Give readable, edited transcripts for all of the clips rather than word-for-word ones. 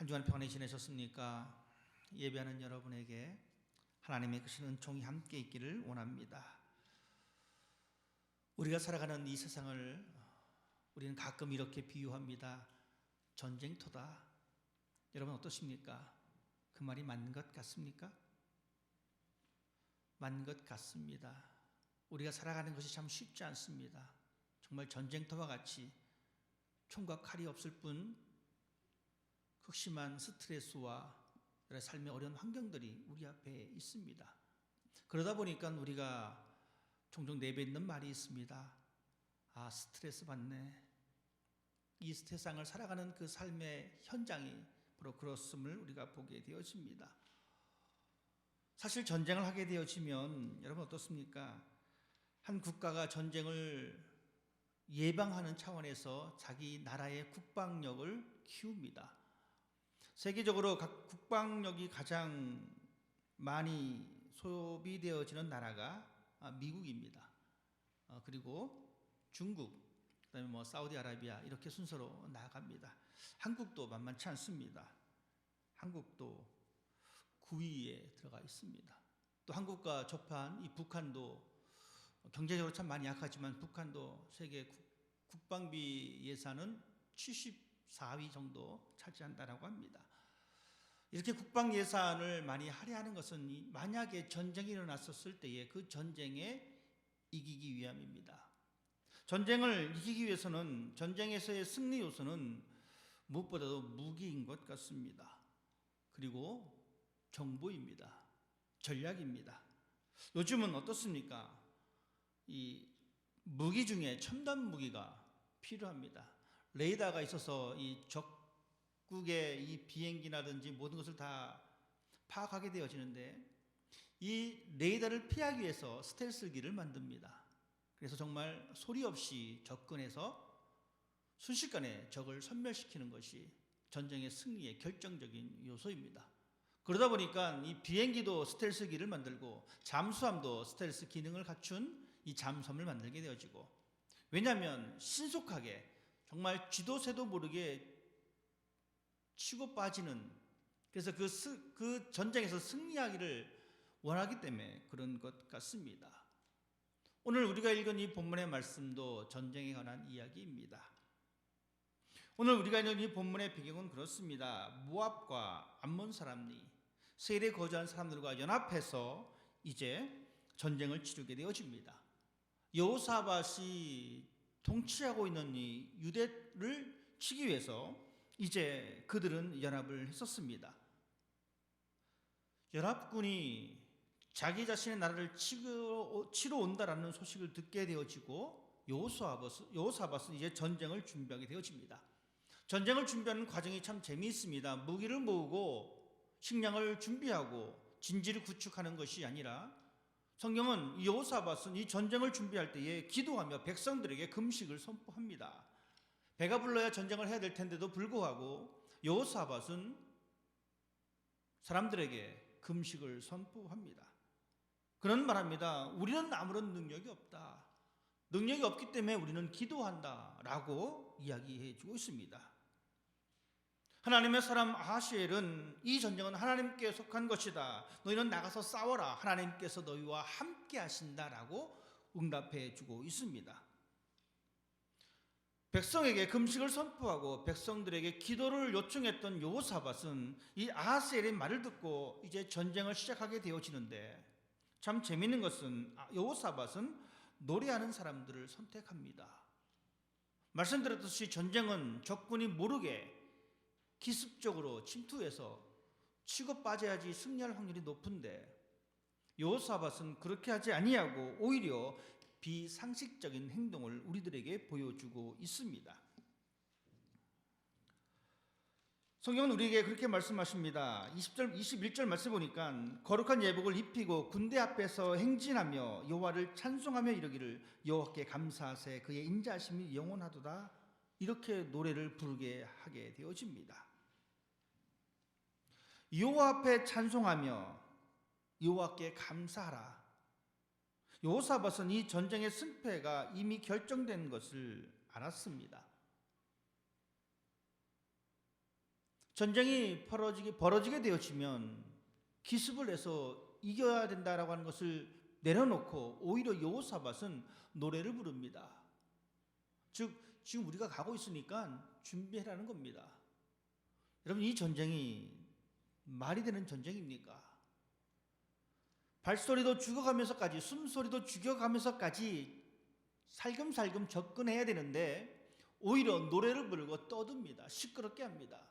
한 주간 평안히 지내셨습니까? 예배하는 여러분에게 하나님의 크신 은총이 함께 있기를 원합니다. 우리가 살아가는 이 세상을 우리는 가끔 이렇게 비유합니다. 전쟁터다. 여러분 어떠십니까? 그 말이 맞는 것 같습니까? 맞는 것 같습니다. 우리가 살아가는 것이 참 쉽지 않습니다. 정말 전쟁터와 같이 총과 칼이 없을 뿐 극심한 스트레스와 여러 삶의 어려운 환경들이 우리 앞에 있습니다. 그러다 보니까 우리가 종종 내뱉는 말이 있습니다. 아, 스트레스 받네. 이 세상을 살아가는 그 삶의 현장이 바로 그렇음을 우리가 보게 되어집니다. 사실 전쟁을 하게 되어지면 여러분 어떻습니까? 한 국가가 전쟁을 예방하는 차원에서 자기 나라의 국방력을 키웁니다. 세계적으로 각 국방력이 가장 많이 소비되어지는 나라가 미국입니다. 그리고 중국, 그다음에 사우디아라비아 이렇게 순서로 나아갑니다. 한국도 만만치 않습니다. 한국도 9위에 들어가 있습니다. 또 한국과 접한 이 북한도 경제적으로 참 많이 약하지만 북한도 세계 국방비 예산은 74위 정도 차지한다라고 합니다. 이렇게 국방 예산을 많이 할애하는 것은 만약에 전쟁이 일어났었을 때에 그 전쟁에 이기기 위함입니다. 전쟁을 이기기 위해서는 전쟁에서의 승리 요소는 무엇보다도 무기인 것 같습니다. 그리고 정보입니다. 전략입니다. 요즘은 어떻습니까? 이 무기 중에 첨단 무기가 필요합니다. 레이더가 있어서 이 적국의 이 비행기라든지 모든 것을 다 파악하게 되어지는데 이 레이더를 피하기 위해서 스텔스기를 만듭니다. 그래서 정말 소리 없이 접근해서 순식간에 적을 섬멸시키는 것이 전쟁의 승리의 결정적인 요소입니다. 그러다 보니까 이 비행기도 스텔스기를 만들고 잠수함도 스텔스 기능을 갖춘 이 잠수함을 만들게 되어지고, 왜냐하면 신속하게 정말 쥐도 새도 모르게 치고 빠지는, 그래서 그 전쟁에서 승리하기를 원하기 때문에 그런 것 같습니다. 오늘 우리가 읽은 이 본문의 말씀도 전쟁에 관한 이야기입니다. 오늘 우리가 읽은 이 본문의 배경은 그렇습니다. 모압과 암몬 사람이 세일에 거주한 사람들과 연합해서 이제 전쟁을 치르게 되어집니다. 여호사밧이 통치하고 있는 이 유대를 치기 위해서 이제 그들은 연합을 했었습니다. 연합군이 자기 자신의 나라를 치러 온다라는 소식을 듣게 되어지고 여호사밧은 이제 전쟁을 준비하게 되어집니다. 전쟁을 준비하는 과정이 참 재미있습니다. 무기를 모으고 식량을 준비하고 진지를 구축하는 것이 아니라 성경은 여호사밧은 이 전쟁을 준비할 때에 기도하며 백성들에게 금식을 선포합니다. 배가 불러야 전쟁을 해야 될 텐데도 불구하고 여호사밧은 사람들에게 금식을 선포합니다. 그런 말합니다. 우리는 아무런 능력이 없다. 능력이 없기 때문에 우리는 기도한다 라고 이야기해 주고 있습니다. 하나님의 사람 아하시엘은 이 전쟁은 하나님께 속한 것이다. 너희는 나가서 싸워라. 하나님께서 너희와 함께 하신다라고 응답해 주고 있습니다. 백성에게 금식을 선포하고 백성들에게 기도를 요청했던 여호사밧은 이 아하시엘의 말을 듣고 이제 전쟁을 시작하게 되어지는데, 참 재미있는 것은 여호사밧은 노래하는 사람들을 선택합니다. 말씀드렸듯이 전쟁은 적군이 모르게 기습적으로 침투해서 치고 빠져야지 승리할 확률이 높은데 여호사밧은 그렇게 하지 아니하고 오히려 비상식적인 행동을 우리들에게 보여주고 있습니다. 성경은 우리에게 그렇게 말씀하십니다. 20절, 21절 말씀 보니까 거룩한 예복을 입히고 군대 앞에서 행진하며 여호와를 찬송하며 이르기를 여호와께 감사하세 그의 인자하심이 영원하도다, 이렇게 노래를 부르게 하게 되어집니다. 여호와 앞에 찬송하며 여호와께 감사하라. 여호사밧은 이 전쟁의 승패가 이미 결정된 것을 알았습니다. 전쟁이 벌어지게 되어지면 기습을 해서 이겨야 된다라고 하는 것을 내려놓고 오히려 여호사밧은 노래를 부릅니다. 즉 지금 우리가 가고 있으니까 준비해라는 겁니다. 여러분, 이 전쟁이 말이 되는 전쟁입니까? 발소리도 죽어가면서까지, 숨소리도 죽여가면서까지 살금살금 접근해야 되는데 오히려 노래를 부르고 떠듭니다. 시끄럽게 합니다.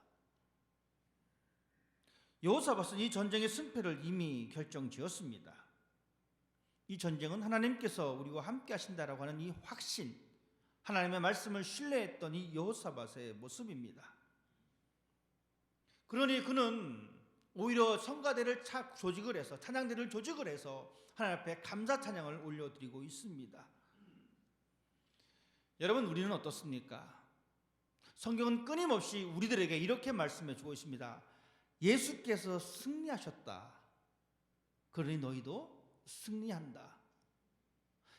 여호사밧은 이 전쟁의 승패를 이미 결정지었습니다. 이 전쟁은 하나님께서 우리와 함께 하신다라고 하는 이 확신, 하나님의 말씀을 신뢰했던 이 여호사밧의 모습입니다. 그러니 그는 오히려 성가대를 조직을 해서, 찬양대를 조직을 해서 하나님 앞에 감사 찬양을 올려드리고 있습니다. 여러분, 우리는 어떻습니까? 성경은 끊임없이 우리들에게 이렇게 말씀해 주고 있습니다. 예수께서 승리하셨다. 그러니 너희도 승리한다.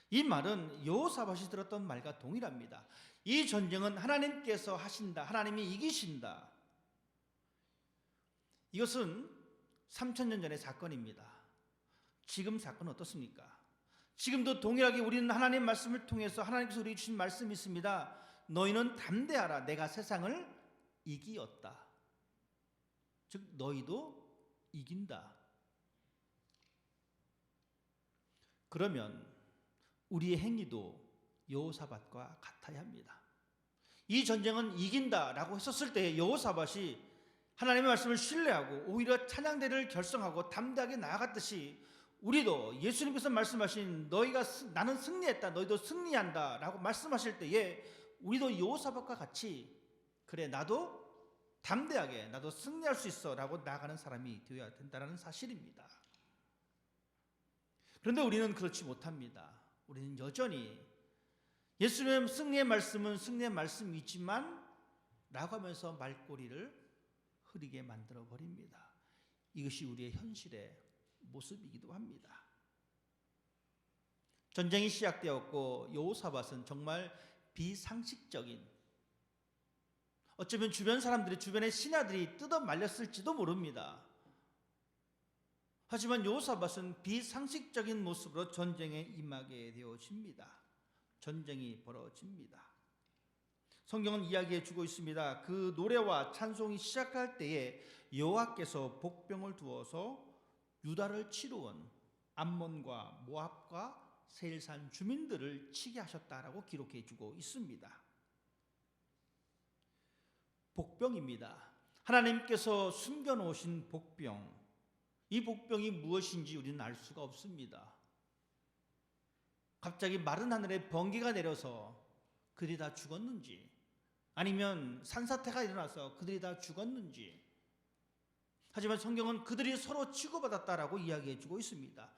이 말은 여호사밧이 들었던 말과 동일합니다. 이 전쟁은 하나님께서 하신다. 하나님이 이기신다. 이것은 3000년 전의 사건입니다. 지금 사건은 어떻습니까? 지금도 동일하게 우리는 하나님 말씀을 통해서 하나님께서 우리에게 주신 말씀이 있습니다. 너희는 담대하라. 내가 세상을 이기었다. 즉 너희도 이긴다. 그러면 우리의 행위도 여호사밧과 같아야 합니다. 이 전쟁은 이긴다라고 했었을 때 여호사밧이 하나님의 말씀을 신뢰하고 오히려 찬양대를 결성하고 담대하게 나아갔듯이 우리도 예수님께서 말씀하신 나는 승리했다, 너희도 승리한다 라고 말씀하실 때에 우리도 여호사밧과 같이 그래 나도 담대하게 나도 승리할 수 있어 라고 나아가는 사람이 되어야 된다는 사실입니다. 그런데 우리는 그렇지 못합니다. 우리는 여전히 예수님의 승리의 말씀은 승리의 말씀이지만 라고 하면서 말꼬리를 흐리게 만들어 버립니다. 이것이 우리의 현실의 모습이기도 합니다. 전쟁이 시작되었고 여호사밧은 정말 비상식적인, 어쩌면 주변 사람들이, 주변의 신하들이 뜯어 말렸을지도 모릅니다. 하지만 여호사밧은 비상식적인 모습으로 전쟁에 임하게 되어집니다. 전쟁이 벌어집니다. 성경은 이야기해 주고 있습니다. 그 노래와 찬송이 시작할 때에 여호와께서 복병을 두어서 유다를 치루온 암몬과 모압과 세일산 주민들을 치게 하셨다라고 기록해 주고 있습니다. 복병입니다. 하나님께서 숨겨놓으신 복병. 이 복병이 무엇인지 우리는 알 수가 없습니다. 갑자기 마른 하늘에 번개가 내려서 그들이 다 죽었는지, 아니면 산사태가 일어나서 그들이 다 죽었는지, 하지만 성경은 그들이 서로 치고받았다라고 이야기해 주고 있습니다.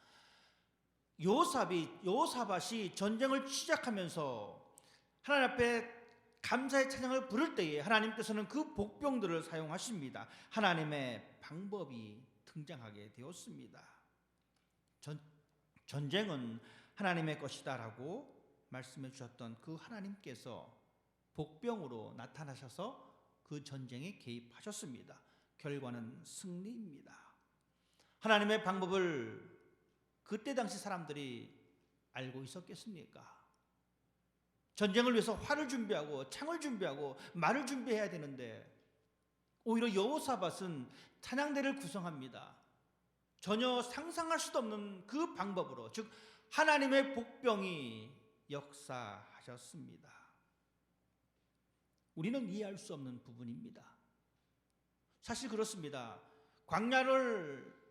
여호사밧이 전쟁을 시작하면서 하나님 앞에 감사의 찬양을 부를 때에 하나님께서는 그 복병들을 사용하십니다. 하나님의 방법이 등장하게 되었습니다. 전쟁은 하나님의 것이다라고 말씀해 주셨던 그 하나님께서 복병으로 나타나셔서 그 전쟁에 개입하셨습니다. 결과는 승리입니다. 하나님의 방법을 그때 당시 사람들이 알고 있었겠습니까? 전쟁을 위해서 활을 준비하고 창을 준비하고 말을 준비해야 되는데 오히려 여호사밧은 찬양대를 구성합니다. 전혀 상상할 수도 없는 그 방법으로, 즉 하나님의 복병이 역사하셨습니다. 우리는 이해할 수 없는 부분입니다. 사실 그렇습니다. 광야를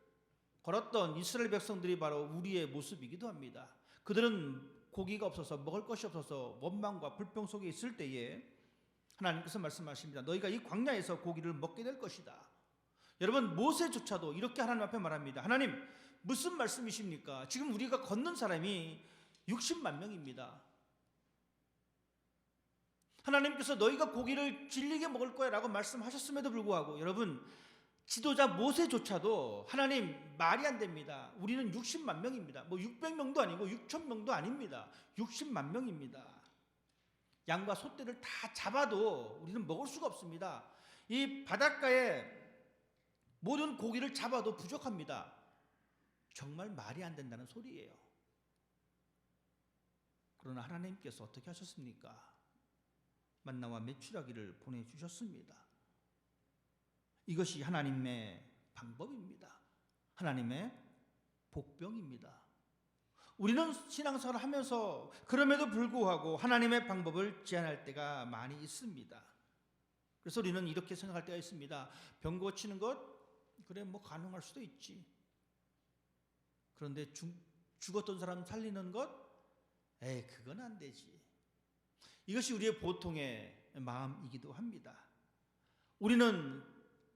걸었던 이스라엘 백성들이 바로 우리의 모습이기도 합니다. 그들은 고기가 없어서, 먹을 것이 없어서 원망과 불평 속에 있을 때에 하나님께서 말씀하십니다. 너희가 이 광야에서 고기를 먹게 될 것이다. 여러분, 모세조차도 이렇게 하나님 앞에 말합니다. 하나님, 무슨 말씀이십니까? 지금 우리가 걷는 사람이 60만 명입니다. 하나님께서 너희가 고기를 질리게 먹을 거야 라고 말씀하셨음에도 불구하고 여러분, 지도자 모세조차도 하나님 말이 안 됩니다. 우리는 60만 명입니다. 뭐 600명도 아니고 6,000명도 아닙니다. 60만 명입니다. 양과 소떼를 다 잡아도 우리는 먹을 수가 없습니다. 이 바닷가에 모든 고기를 잡아도 부족합니다. 정말 말이 안 된다는 소리예요. 그러나 하나님께서 어떻게 하셨습니까? 만나와 메추라기를 보내주셨습니다. 이것이 하나님의 방법입니다. 하나님의 복병입니다. 우리는 신앙생활을 하면서 그럼에도 불구하고 하나님의 방법을 제한할 때가 많이 있습니다. 그래서 우리는 이렇게 생각할 때가 있습니다. 병 고치는 것? 그래, 뭐 가능할 수도 있지. 그런데 죽었던 사람 살리는 것? 에이, 그건 안 되지. 이것이 우리의 보통의 마음이기도 합니다. 우리는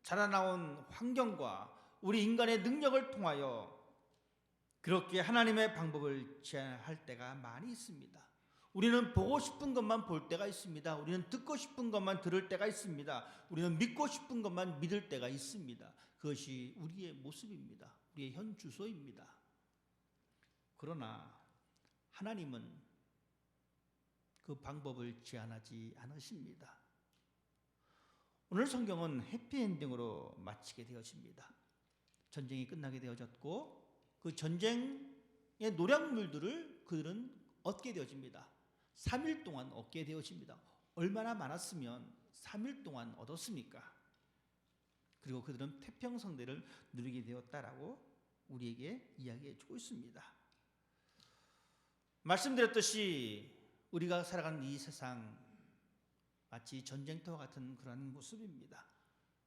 자라나온 환경과 우리 인간의 능력을 통하여 그렇게 하나님의 방법을 제한할 때가 많이 있습니다. 우리는 보고 싶은 것만 볼 때가 있습니다. 우리는 듣고 싶은 것만 들을 때가 있습니다. 우리는 믿고 싶은 것만 믿을 때가 있습니다. 그것이 우리의 모습입니다. 우리의 현 주소입니다. 그러나 하나님은 그 방법을 제한하지 않으십니다. 오늘 성경은 해피엔딩으로 마치게 되어집니다. 전쟁이 끝나게 되어졌고 그 전쟁의 노략물들을 그들은 얻게 되어집니다. 3일 동안 얻게 되어집니다. 얼마나 많았으면 3일 동안 얻었습니까? 그리고 그들은 태평성대를 누리게 되었다라고 우리에게 이야기해 주고 있습니다. 말씀드렸듯이 우리가 살아가는 이 세상 마치 전쟁터와 같은 그런 모습입니다.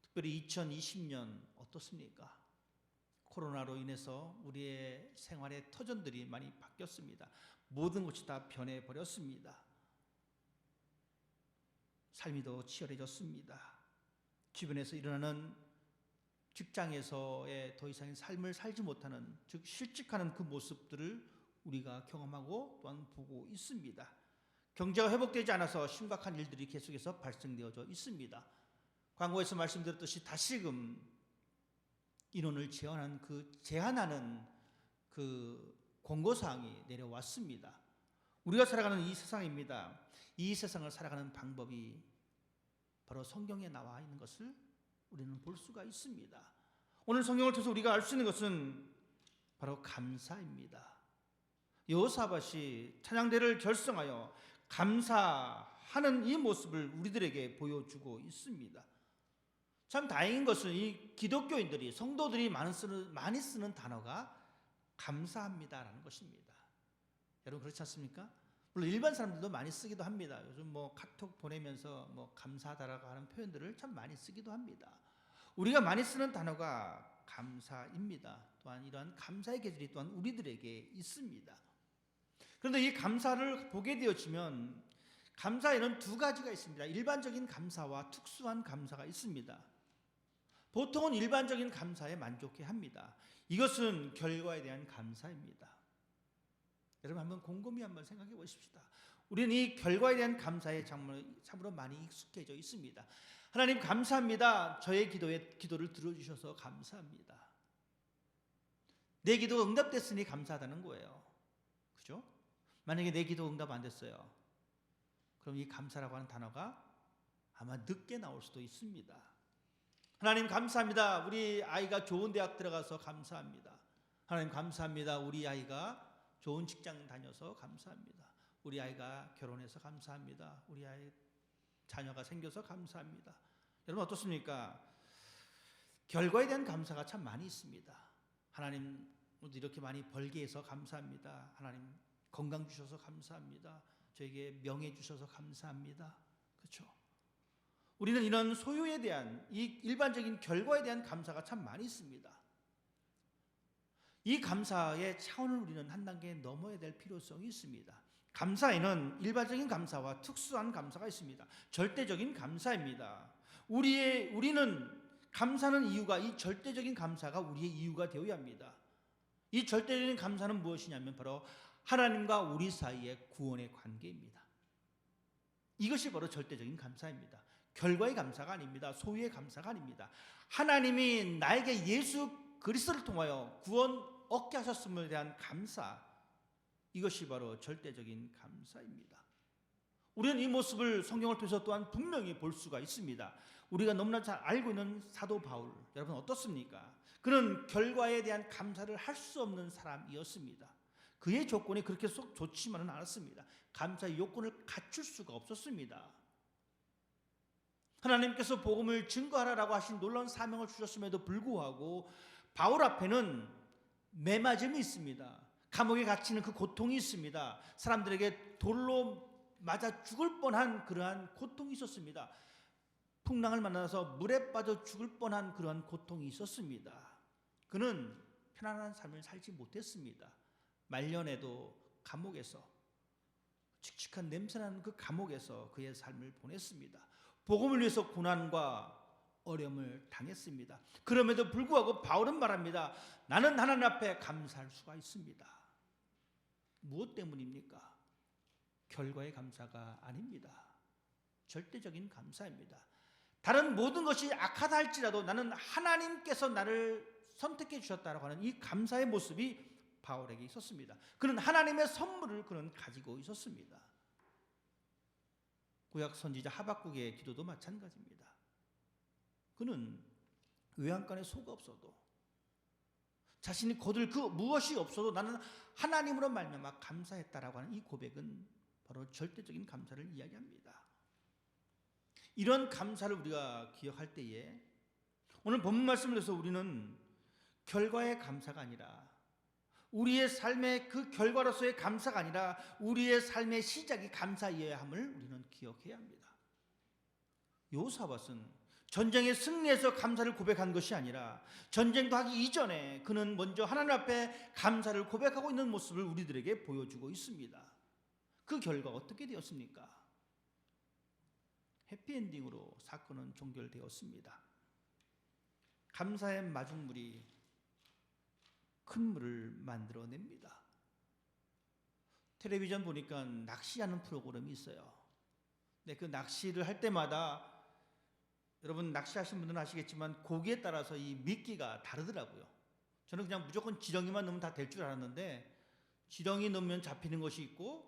특별히 2020년 어떻습니까? 코로나로 인해서 우리의 생활의 터전들이 많이 바뀌었습니다. 모든 것이 다 변해버렸습니다. 삶이 더 치열해졌습니다. 주변에서 일어나는 직장에서의 더 이상의 삶을 살지 못하는, 즉 실직하는 그 모습들을 우리가 경험하고 또한 보고 있습니다. 경제가 회복되지 않아서 심각한 일들이 계속해서 발생되어져 있습니다. 광고에서 말씀드렸듯이 다시금 인원을 제한하는 그 권고사항이 내려왔습니다. 우리가 살아가는 이 세상입니다. 이 세상을 살아가는 방법이 바로 성경에 나와 있는 것을 우리는 볼 수가 있습니다. 오늘 성경을 통해서 우리가 알 수 있는 것은 바로 감사입니다. 여호사밧이 찬양대를 결성하여 감사하는 이 모습을 우리들에게 보여주고 있습니다. 참 다행인 것은 이 기독교인들이, 성도들이 많이 쓰는 단어가 감사합니다라는 것입니다. 여러분 그렇지 않습니까? 물론 일반 사람들도 많이 쓰기도 합니다. 요즘 뭐 카톡 보내면서 뭐 감사하다라고 하는 표현들을 참 많이 쓰기도 합니다. 우리가 많이 쓰는 단어가 감사입니다. 또한 이러한 감사의 계절이 또한 우리들에게 있습니다. 그런데 이 감사를 보게 되어지면 감사에는 두 가지가 있습니다. 일반적인 감사와 특수한 감사가 있습니다. 보통은 일반적인 감사에 만족해 합니다. 이것은 결과에 대한 감사입니다. 여러분 한번 곰곰이 한번 생각해 보십시다. 우리는 이 결과에 대한 감사에 참으로 많이 익숙해져 있습니다. 하나님 감사합니다. 저의 기도를 들어주셔서 감사합니다. 내 기도가 응답됐으니 감사하다는 거예요. 그죠? 만약에 내 기도 응답 안 됐어요. 그럼 이 감사라고 하는 단어가 아마 늦게 나올 수도 있습니다. 하나님 감사합니다. 우리 아이가 좋은 대학 들어가서 감사합니다. 하나님 감사합니다. 우리 아이가 좋은 직장 다녀서 감사합니다. 우리 아이가 결혼해서 감사합니다. 우리 아이 자녀가 생겨서 감사합니다. 여러분 어떻습니까? 결과에 대한 감사가 참 많이 있습니다. 하나님 이렇게 많이 벌게 해서 감사합니다. 하나님 건강 주셔서 감사합니다. 저에게 명예 주셔서 감사합니다. 그렇죠? 우리는 이런 소유에 대한 이 일반적인 결과에 대한 감사가 참 많이 있습니다. 이 감사의 차원을 우리는 한 단계 넘어야 될 필요성이 있습니다. 감사에는 일반적인 감사와 특수한 감사가 있습니다. 절대적인 감사입니다. 우리는 감사하는 이유가, 이 절대적인 감사가 우리의 이유가 되어야 합니다. 이 절대적인 감사는 무엇이냐면 바로 하나님과 우리 사이의 구원의 관계입니다. 이것이 바로 절대적인 감사입니다. 결과의 감사가 아닙니다. 소유의 감사가 아닙니다. 하나님이 나에게 예수 그리스도를 통하여 구원 얻게 하셨음에 대한 감사, 이것이 바로 절대적인 감사입니다. 우리는 이 모습을 성경을 통해서 또한 분명히 볼 수가 있습니다. 우리가 너무나 잘 알고 있는 사도 바울, 여러분 어떻습니까? 그는 결과에 대한 감사를 할 수 없는 사람이었습니다. 그의 조건이 그렇게 속 좋지만은 않았습니다. 감사의 요건을 갖출 수가 없었습니다. 하나님께서 복음을 증거하라고 하신 놀라운 사명을 주셨음에도 불구하고 바울 앞에는 매맞음이 있습니다. 감옥에 갇히는 그 고통이 있습니다. 사람들에게 돌로 맞아 죽을 뻔한 그러한 고통이 있었습니다. 풍랑을 만나서 물에 빠져 죽을 뻔한 그러한 고통이 있었습니다. 그는 편안한 삶을 살지 못했습니다. 말년에도 감옥에서, 칙칙한 냄새나는 그 감옥에서 그의 삶을 보냈습니다. 복음을 위해서 고난과 어려움을 당했습니다. 그럼에도 불구하고 바울은 말합니다. 나는 하나님 앞에 감사할 수가 있습니다. 무엇 때문입니까? 결과의 감사가 아닙니다. 절대적인 감사입니다. 다른 모든 것이 악하다 할지라도 나는 하나님께서 나를 선택해 주셨다라고 하는 이 감사의 모습이 바울에게 있었습니다. 그는 하나님의 선물을 그는 가지고 있었습니다. 구약 선지자 하박국의 기도도 마찬가지입니다. 그는 외양간에 소가 없어도, 자신이 거둘 그 무엇이 없어도 나는 하나님으로 말미암아 감사했다라고 하는 이 고백은 바로 절대적인 감사를 이야기합니다. 이런 감사를 우리가 기억할 때에 오늘 본문 말씀을 해서 우리는 결과의 감사가 아니라, 우리의 삶의 그 결과로서의 감사가 아니라 우리의 삶의 시작이 감사이어야 함을 우리는 기억해야 합니다. 여호사밧은 전쟁에 승리해서 감사를 고백한 것이 아니라 전쟁도 하기 이전에 그는 먼저 하나님 앞에 감사를 고백하고 있는 모습을 우리들에게 보여주고 있습니다. 그 결과 어떻게 되었습니까? 해피엔딩으로 사건은 종결되었습니다. 감사의 마중물이 큰 물을 만들어냅니다. 텔레비전 보니까 낚시하는 프로그램이 있어요. 근데 그 낚시를 할 때마다, 여러분 낚시하신 분들은 아시겠지만 고기에 따라서 이 미끼가 다르더라고요. 저는 그냥 무조건 지렁이만 넣으면 다 될 줄 알았는데, 지렁이 넣으면 잡히는 것이 있고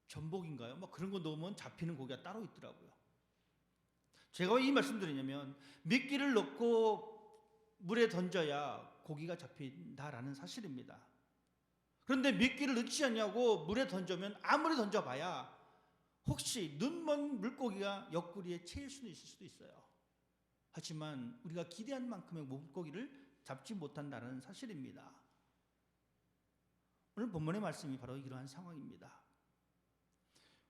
전복인가요? 그런 거 넣으면 잡히는 고기가 따로 있더라고요. 제가 왜 이 말씀 드리냐면, 미끼를 넣고 물에 던져야 고기가 잡힌다라는 사실입니다. 그런데 미끼를 넣지 않냐고 물에 던져면 아무리 던져봐야 혹시 눈먼 물고기가 옆구리에 채일 수도 있을 수도 있어요. 하지만 우리가 기대한 만큼의 물고기를 잡지 못한다는 사실입니다. 오늘 본문의 말씀이 바로 이러한 상황입니다.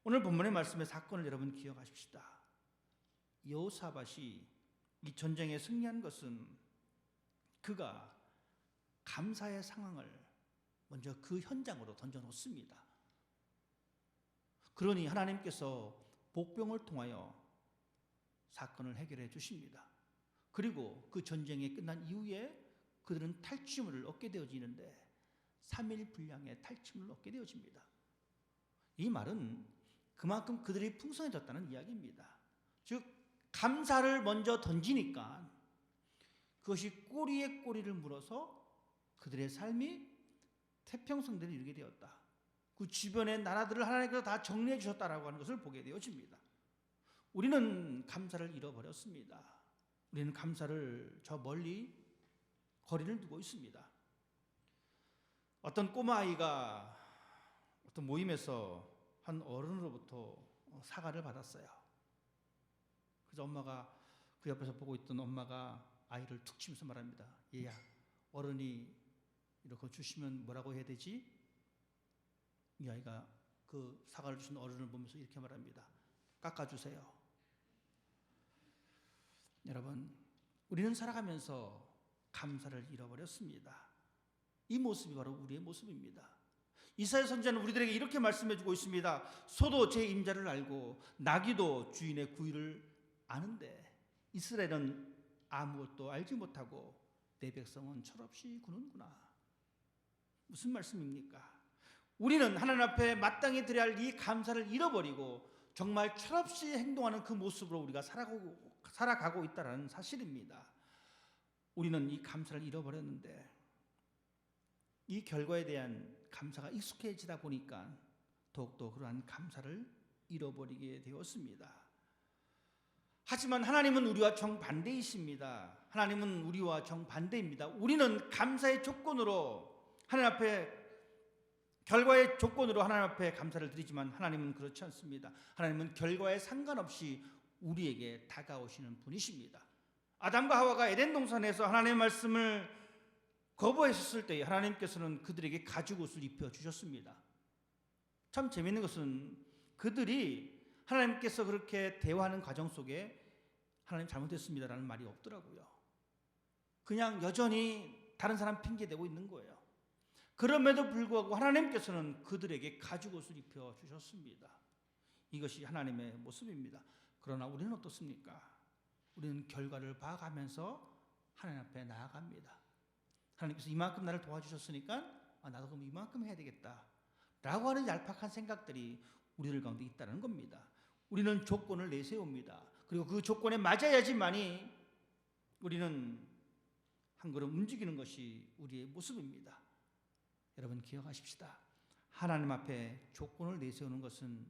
오늘 본문의 말씀의 사건을 여러분 기억하십시다. 여호사밧이 이 전쟁에 승리한 것은 그가 감사의 상황을 먼저 그 현장으로 던져놓습니다. 그러니 하나님께서 복병을 통하여 사건을 해결해 주십니다. 그리고 그 전쟁이 끝난 이후에 그들은 탈취물을 얻게 되어지는데 3일 분량의 탈취물을 얻게 되어집니다. 이 말은 그만큼 그들이 풍성해졌다는 이야기입니다. 즉 감사를 먼저 던지니까 그것이 꼬리에 꼬리를 물어서 그들의 삶이 태평성대를 이루게 되었다. 그 주변의 나라들을 하나님께서 다 정리해 주셨다라고 하는 것을 보게 되어집니다. 우리는 감사를 잃어버렸습니다. 우리는 감사를 저 멀리 거리를 두고 있습니다. 어떤 꼬마아이가 어떤 모임에서 한 어른으로부터 사과를 받았어요. 그래서 엄마가, 그 옆에서 보고 있던 엄마가 아이를 툭 치면서 말합니다. 얘야, 어른이 이렇게 주시면 뭐라고 해야 되지? 이 아이가 그 사과를 주신 어른을 보면서 이렇게 말합니다. 깎아주세요. 여러분, 우리는 살아가면서 감사를 잃어버렸습니다. 이 모습이 바로 우리의 모습입니다. 이사야 선지자는 우리들에게 이렇게 말씀해주고 있습니다. 소도 제 임자를 알고 나귀도 주인의 구유를 아는데 이스라엘은 아무것도 알지 못하고 내 백성은 철없이 구는구나. 무슨 말씀입니까? 우리는 하나님 앞에 마땅히 드려야 할 이 감사를 잃어버리고 정말 철없이 행동하는 그 모습으로 우리가 살아가고 있다는 사실입니다. 우리는 이 감사를 잃어버렸는데 이 결과에 대한 감사가 익숙해지다 보니까 더욱더 그러한 감사를 잃어버리게 되었습니다. 하지만 하나님은 우리와 정반대이십니다. 하나님은 우리와 정반대입니다. 우리는 감사의 조건으로 하나님 앞에, 결과의 조건으로 하나님 앞에 감사를 드리지만 하나님은 그렇지 않습니다. 하나님은 결과에 상관없이 우리에게 다가오시는 분이십니다. 아담과 하와가 에덴 동산에서 하나님의 말씀을 거부했을 때 하나님께서는 그들에게 가죽옷을 입혀주셨습니다. 참 재미있는 것은 그들이 하나님께서 그렇게 대화하는 과정 속에 하나님 잘못했습니다라는 말이 없더라고요. 그냥 여전히 다른 사람 핑계대고 있는 거예요. 그럼에도 불구하고 하나님께서는 그들에게 가죽옷을 입혀주셨습니다. 이것이 하나님의 모습입니다. 그러나 우리는 어떻습니까? 우리는 결과를 봐가면서 하나님 앞에 나아갑니다. 하나님께서 이만큼 나를 도와주셨으니까 나도 그럼 이만큼 해야 되겠다 라고 하는 얄팍한 생각들이 우리들 가운데 있다는 겁니다. 우리는 조건을 내세웁니다. 그리고 그 조건에 맞아야지만이 우리는 한 걸음 움직이는 것이 우리의 모습입니다. 여러분 기억하십시다. 하나님 앞에 조건을 내세우는 것은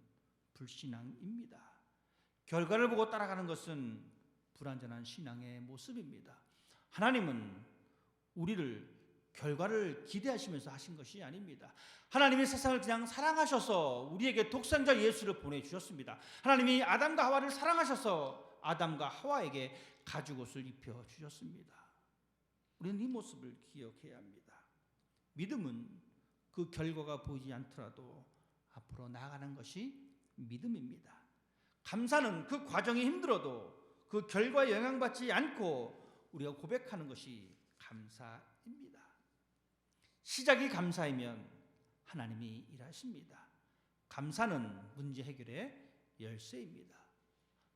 불신앙입니다. 결과를 보고 따라가는 것은 불완전한 신앙의 모습입니다. 하나님은 우리를 결과를 기대하시면서 하신 것이 아닙니다. 하나님이 세상을 그냥 사랑하셔서 우리에게 독생자 예수를 보내주셨습니다. 하나님이 아담과 하와를 사랑하셔서 아담과 하와에게 가죽옷을 입혀주셨습니다. 우리는 이 모습을 기억해야 합니다. 믿음은 그 결과가 보이지 않더라도 앞으로 나아가는 것이 믿음입니다. 감사는 그 과정이 힘들어도 그 결과에 영향받지 않고 우리가 고백하는 것이 감사입니다. 시작이 감사이면 하나님이 일하십니다. 감사는 문제 해결의 열쇠입니다.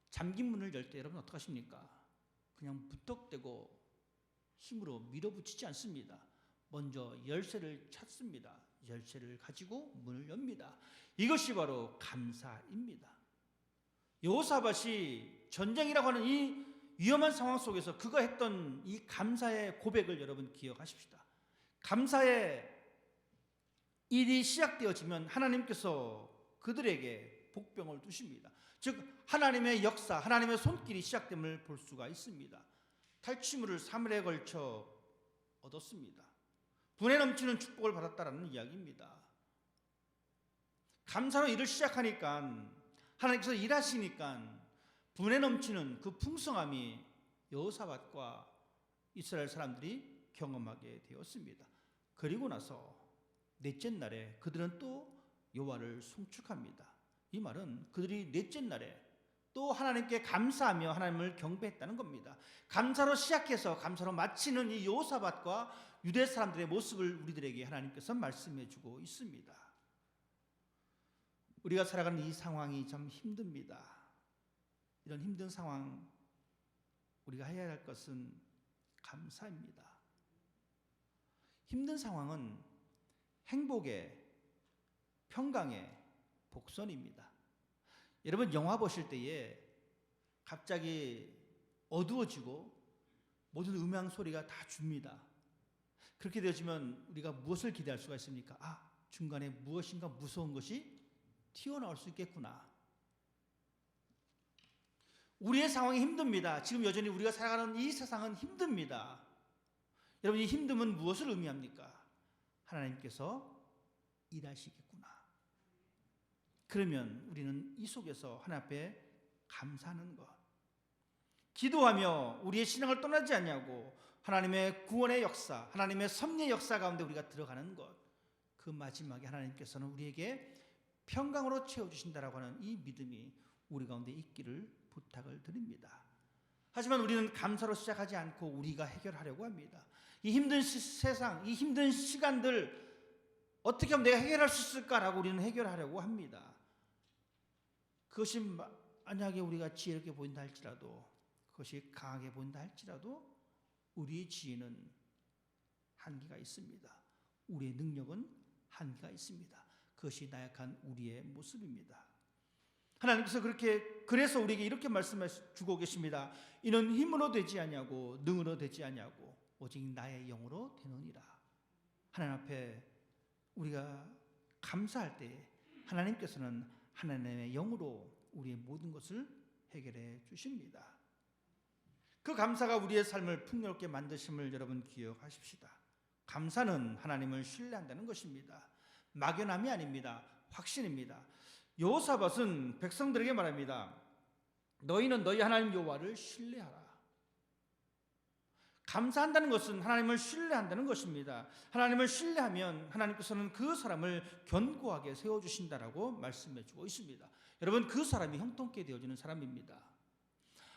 잠긴 문을 열 때 여러분 어떡하십니까? 그냥 부탁대고 힘으로 밀어붙이지 않습니다. 먼저 열쇠를 찾습니다. 열쇠를 가지고 문을 엽니다. 이것이 바로 감사입니다. 여호사밧이 전쟁이라고 하는 이 위험한 상황 속에서 그가 했던 이 감사의 고백을 여러분 기억하십시다. 감사의 일이 시작되어지면 하나님께서 그들에게 복병을 두십니다. 즉 하나님의 역사, 하나님의 손길이 시작됨을 볼 수가 있습니다. 탈취물을 3일에 걸쳐 얻었습니다. 분에 넘치는 축복을 받았다라는 이야기입니다. 감사로 일을 시작하니까 하나님께서 일하시니까 분에 넘치는 그 풍성함이 여호사밧과 이스라엘 사람들이 경험하게 되었습니다. 그리고 나서 넷째 날에 그들은 또 여호와를 송축합니다. 이 말은 그들이 넷째 날에 또 하나님께 감사하며 하나님을 경배했다는 겁니다. 감사로 시작해서 감사로 마치는 이 여호사밧과 유대 사람들의 모습을 우리들에게 하나님께서 말씀해 주고 있습니다. 우리가 살아가는 이 상황이 참 힘듭니다. 이런 힘든 상황 우리가 해야 할 것은 감사입니다. 힘든 상황은 행복의, 평강의 복선입니다. 여러분 영화 보실 때에 갑자기 어두워지고 모든 음향 소리가 다 줍니다. 그렇게 되어지면 우리가 무엇을 기대할 수가 있습니까? 중간에 무엇인가 무서운 것이 튀어나올 수 있겠구나. 우리의 상황이 힘듭니다. 지금 여전히 우리가 살아가는 이 세상은 힘듭니다. 여러분 이 힘듦은 무엇을 의미합니까? 하나님께서 일하시겠구나. 그러면 우리는 이 속에서 하나님 앞에 감사하는 것, 기도하며 우리의 신앙을 떠나지 않냐고 하나님의 구원의 역사, 하나님의 섭리의 역사 가운데 우리가 들어가는 것, 그 마지막에 하나님께서는 우리에게 평강으로 채워주신다라고 하는 이 믿음이 우리 가운데 있기를 부탁을 드립니다. 하지만 우리는 감사로 시작하지 않고 우리가 해결하려고 합니다. 이 힘든 세상, 이 힘든 시간들 어떻게 하면 내가 해결할 수 있을까라고 우리는 해결하려고 합니다. 그것이 만약에 우리가 지혜롭게 보인다 할지라도, 그것이 강하게 보인다 할지라도 우리의 지혜는 한계가 있습니다. 우리의 능력은 한계가 있습니다. 그것이 나약한 우리의 모습입니다. 하나님께서 그래서 우리에게 이렇게 말씀해 주고 계십니다. 이는 힘으로 되지 아니하고 능으로 되지 아니하고 오직 나의 영으로 되느니라. 하나님 앞에 우리가 감사할 때 하나님께서는 하나님의 영으로 우리의 모든 것을 해결해 주십니다. 그 감사가 우리의 삶을 풍요롭게 만드심을 여러분 기억하십시다. 감사는 하나님을 신뢰한다는 것입니다. 막연함이 아닙니다. 확신입니다. 여호사밧은 백성들에게 말합니다. 너희는 너희 하나님 여호와를 신뢰하라. 감사한다는 것은 하나님을 신뢰한다는 것입니다. 하나님을 신뢰하면 하나님께서는 그 사람을 견고하게 세워주신다라고 말씀해주고 있습니다. 여러분, 그 사람이 형통케 되어지는 사람입니다.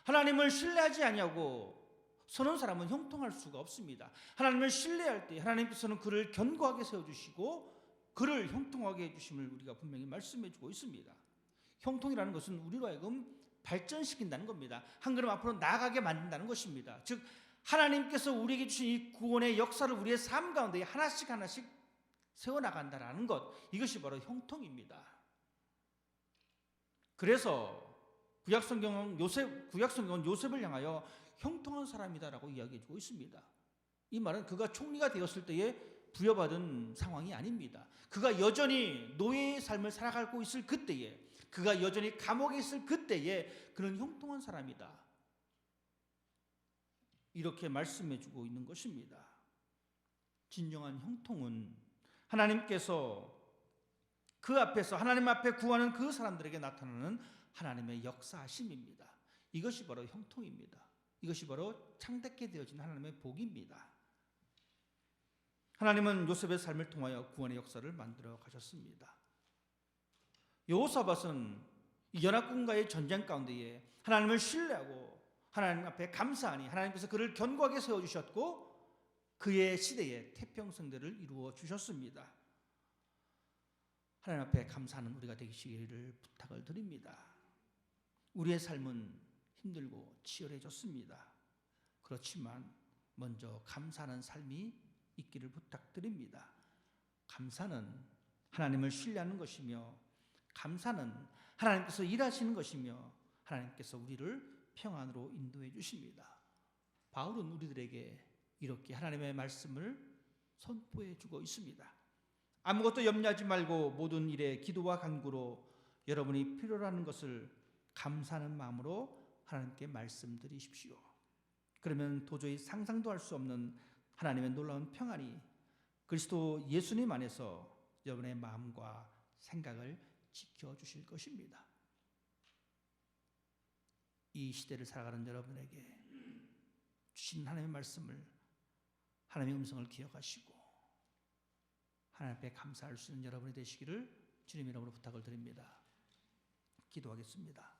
하나님을 신뢰하지 아니하고 서는 사람은 형통할 수가 없습니다. 하나님을 신뢰할 때 하나님께서는 그를 견고하게 세워주시고 그를 형통하게 해주심을 우리가 분명히 말씀해주고 있습니다. 형통이라는 것은 우리로 하여금 발전시킨다는 겁니다. 한 걸음 앞으로 나아가게 만든다는 것입니다. 즉 하나님께서 우리에게 주신 이 구원의 역사를 우리의 삶 가운데 하나씩 하나씩 세워나간다는 것, 이것이 바로 형통입니다. 그래서 구약성경은 요셉을 향하여 형통한 사람이다라고 이야기해주고 있습니다. 이 말은 그가 총리가 되었을 때에 부여받은 상황이 아닙니다. 그가 여전히 노예의 삶을 살아가고 있을 그때에, 그가 여전히 감옥에 있을 그때에 그는 형통한 사람이다, 이렇게 말씀해주고 있는 것입니다. 진정한 형통은 하나님께서 그 앞에서 하나님 앞에 구하는 그 사람들에게 나타나는 하나님의 역사하심입니다. 이것이 바로 형통입니다. 이것이 바로 창대케 되어진 하나님의 복입니다. 하나님은 요셉의 삶을 통하여 구원의 역사를 만들어 가셨습니다. 여호사밧은 연합군과의 전쟁 가운데에 하나님을 신뢰하고 하나님 앞에 감사하니 하나님께서 그를 견고하게 세워주셨고 그의 시대에 태평성대를 이루어 주셨습니다. 하나님 앞에 감사하는 우리가 되시기를 부탁을 드립니다. 우리의 삶은 힘들고 치열해졌습니다. 그렇지만 먼저 감사하는 삶이 있기를 부탁드립니다. 감사는 하나님을 신뢰하는 것이며, 감사는 하나님께서 일하시는 것이며, 하나님께서 우리를 평안으로 인도해 주십니다. 바울은 우리들에게 이렇게 하나님의 말씀을 선포해 주고 있습니다. 아무것도 염려하지 말고 모든 일에 기도와 간구로 여러분이 필요로 하는 것을 감사하는 마음으로 하나님께 말씀드리십시오. 그러면 도저히 상상도 할 수 없는 하나님의 놀라운 평안이 그리스도 예수님 안에서 여러분의 마음과 생각을 지켜주실 것입니다. 이 시대를 살아가는 여러분에게 주신 하나님의 말씀을, 하나님의 음성을 기억하시고 하나님 앞에 감사할 수 있는 여러분이 되시기를 주님 이름으로 부탁을 드립니다. 기도하겠습니다.